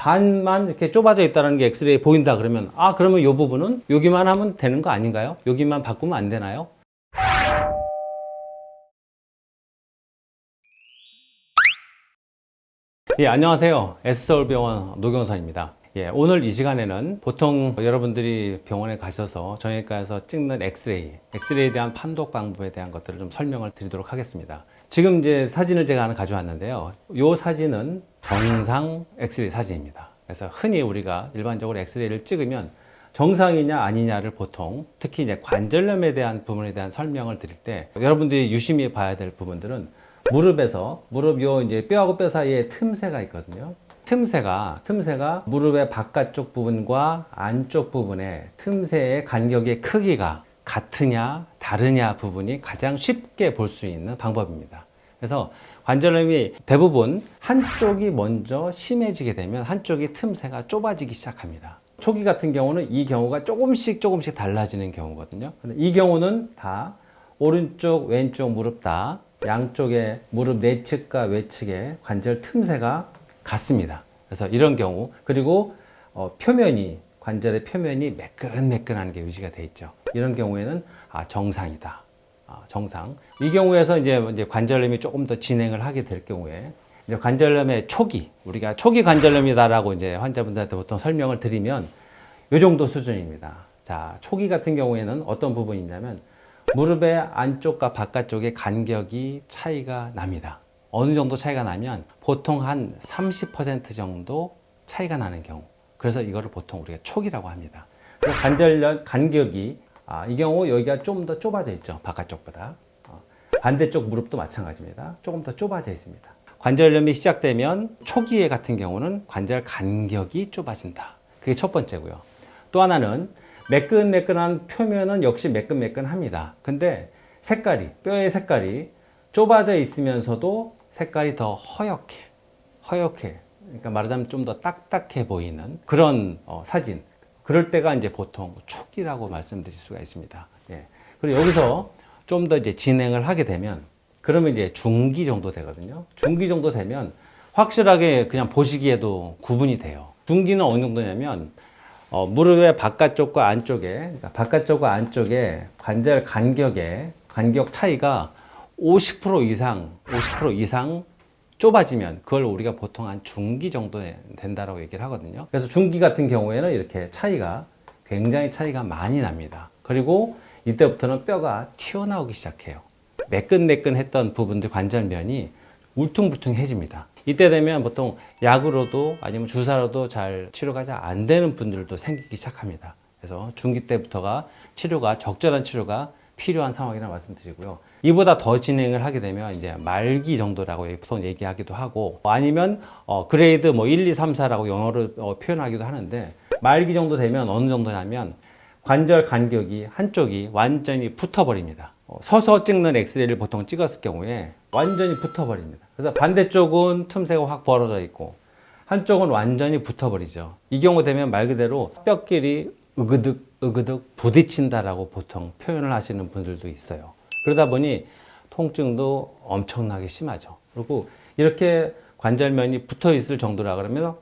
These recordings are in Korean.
반만 이렇게 좁아져 있다는 게 엑스레이 보인다 그러면 그러면 이 부분은 여기만 하면 되는 거 아닌가요? 여기만 바꾸면 안 되나요? 예, 안녕하세요. S서울병원 노경선입니다. 예, 오늘 이 시간에는 보통 여러분들이 병원에 가셔서 정형외과에서 찍는 엑스레이에 대한 판독 방법에 대한 것들을 좀 설명을 드리도록 하겠습니다. 지금 이제 사진을 제가 하나 가져왔는데요. 이 사진은 정상 엑스레이 사진입니다. 그래서 흔히 우리가 일반적으로 엑스레이를 찍으면 정상이냐 아니냐를 보통 특히 이제 관절염에 대한 부분에 대한 설명을 드릴 때 여러분들이 유심히 봐야 될 부분들은 무릎 요 이제 뼈하고 뼈 사이에 틈새가 있거든요. 틈새가 무릎의 바깥쪽 부분과 안쪽 부분의 틈새의 간격의 크기가 같으냐 다르냐 부분이 가장 쉽게 볼 수 있는 방법입니다. 그래서 관절염이 대부분 한쪽이 먼저 심해지게 되면 한쪽이 틈새가 좁아지기 시작합니다. 초기 같은 경우는 이 경우가 조금씩 달라지는 경우거든요. 이 경우는 다 오른쪽 왼쪽 무릎 다 양쪽의 무릎 내측과 외측의 관절 틈새가 같습니다. 그래서 이런 경우 그리고 관절의 표면이 매끈매끈한 게 유지가 되어 있죠. 이런 경우에는 정상이다. 정상. 이 경우에서 이제 관절염이 조금 더 진행을 하게 될 경우에 이제 관절염의 우리가 초기 관절염이다라고 이제 환자분들한테 보통 설명을 드리면 이 정도 수준입니다. 자, 초기 같은 경우에는 어떤 부분이 있냐면 무릎의 안쪽과 바깥쪽의 간격이 차이가 납니다. 어느 정도 차이가 나면 보통 한 30% 정도 차이가 나는 경우. 그래서 이거를 보통 우리가 초기라고 합니다. 관절염 간격이 이 경우 여기가 좀 더 좁아져 있죠. 바깥쪽보다. 반대쪽 무릎도 마찬가지입니다. 조금 더 좁아져 있습니다. 관절염이 시작되면 초기에 같은 경우는 관절 간격이 좁아진다. 그게 첫 번째고요. 또 하나는 매끈매끈한 표면은 역시 매끈매끈합니다. 근데 뼈의 색깔이 좁아져 있으면서도 색깔이 더 허옇게 그러니까 말하자면 좀 더 딱딱해 보이는 그런 사진. 그럴 때가 이제 보통 초기라고 말씀드릴 수가 있습니다. 예. 그리고 여기서 좀 더 이제 진행을 하게 되면 그러면 이제 중기 정도 되거든요. 중기 정도 되면 확실하게 그냥 보시기에도 구분이 돼요. 중기는 어느 정도냐면 무릎의 바깥쪽과 안쪽에 바깥쪽과 안쪽에 관절 간격 차이가 50% 이상 좁아지면 그걸 우리가 보통 한 중기 정도 된다라고 얘기를 하거든요. 그래서 중기 같은 경우에는 이렇게 굉장히 차이가 많이 납니다. 그리고 이때부터는 뼈가 튀어나오기 시작해요. 매끈매끈했던 부분들 관절면이 울퉁불퉁해집니다. 이때 되면 보통 약으로도 아니면 주사로도 잘 치료가 잘 안 되는 분들도 생기기 시작합니다. 그래서 중기 때부터가 적절한 치료가 필요한 상황이라고 말씀드리고요. 이보다 더 진행을 하게 되면 이제 말기 정도라고 보통 얘기하기도 하고 아니면 그레이드 1, 2, 3, 4라고 영어로 표현하기도 하는데 말기 정도 되면 어느 정도냐면 관절 간격이 한쪽이 완전히 붙어버립니다. 서서 찍는 엑스레이를 보통 찍었을 경우에 완전히 붙어버립니다. 그래서 반대쪽은 틈새가 확 벌어져 있고 한쪽은 완전히 붙어버리죠. 이 경우 되면 말 그대로 뼈끼리 으그득 부딪힌다라고 보통 표현을 하시는 분들도 있어요. 그러다 보니 통증도 엄청나게 심하죠. 그리고 이렇게 관절면이 붙어 있을 정도라 그러면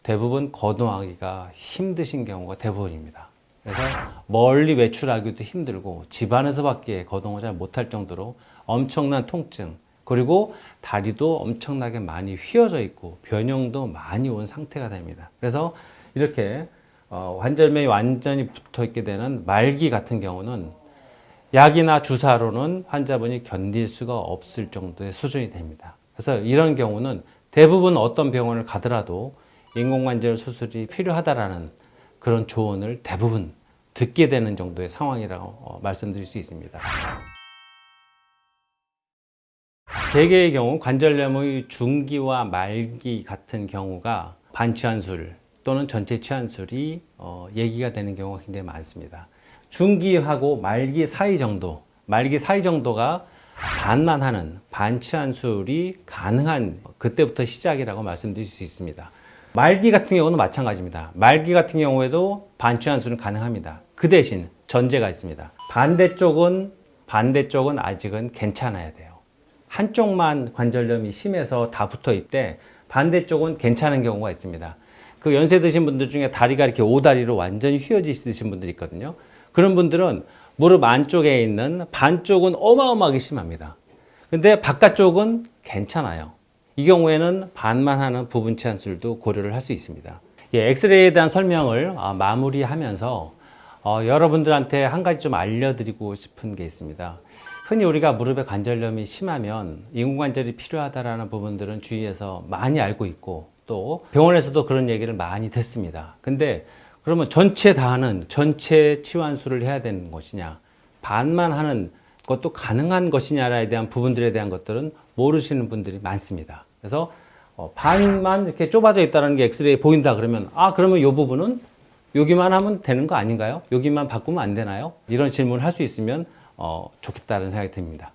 대부분 거동하기가 힘드신 경우가 대부분입니다. 그래서 멀리 외출하기도 힘들고 집 안에서밖에 거동을 잘 못할 정도로 엄청난 통증, 그리고 다리도 엄청나게 많이 휘어져 있고 변형도 많이 온 상태가 됩니다. 그래서 이렇게 관절면이 완전히 붙어 있게 되는 말기 같은 경우는 약이나 주사로는 환자분이 견딜 수가 없을 정도의 수준이 됩니다. 그래서 이런 경우는 대부분 어떤 병원을 가더라도 인공관절 수술이 필요하다라는 그런 조언을 대부분 듣게 되는 정도의 상황이라고 말씀드릴 수 있습니다. 대개의 경우 관절염의 중기와 말기 같은 경우가 반치환술 또는 전체 치환술이 얘기가 되는 경우가 굉장히 많습니다. 중기하고 말기 사이 정도가 반만하는 반치환술이 가능한 그때부터 시작이라고 말씀드릴 수 있습니다. 말기 같은 경우는 마찬가지입니다. 말기 같은 경우에도 반치환술은 가능합니다. 그 대신 전제가 있습니다. 반대쪽은 아직은 괜찮아야 돼요. 한쪽만 관절염이 심해서 다 붙어 있대 반대쪽은 괜찮은 경우가 있습니다. 그 연세 드신 분들 중에 다리가 이렇게 오다리로 완전히 휘어져 있으신 분들이 있거든요. 그런 분들은 무릎 안쪽에 있는 반쪽은 어마어마하게 심합니다. 근데 바깥쪽은 괜찮아요. 이 경우에는 반만 하는 부분 치환술도 고려를 할 수 있습니다. 예, 엑스레이에 대한 설명을 마무리하면서 여러분들한테 한 가지 좀 알려드리고 싶은 게 있습니다. 흔히 우리가 무릎에 관절염이 심하면 인공관절이 필요하다라는 부분들은 주위에서 많이 알고 있고 또 병원에서도 그런 얘기를 많이 듣습니다. 근데 그러면 전체 다 하는 전체 치환술을 해야 되는 것이냐, 반만 하는 것도 가능한 것이냐에 대한 부분들에 대한 것들은 모르시는 분들이 많습니다. 그래서 반만 이렇게 좁아져 있다는 게 엑스레이 보인다 그러면 그러면 이 부분은 여기만 하면 되는 거 아닌가요? 여기만 바꾸면 안 되나요? 이런 질문을 할 수 있으면 좋겠다는 생각이 듭니다.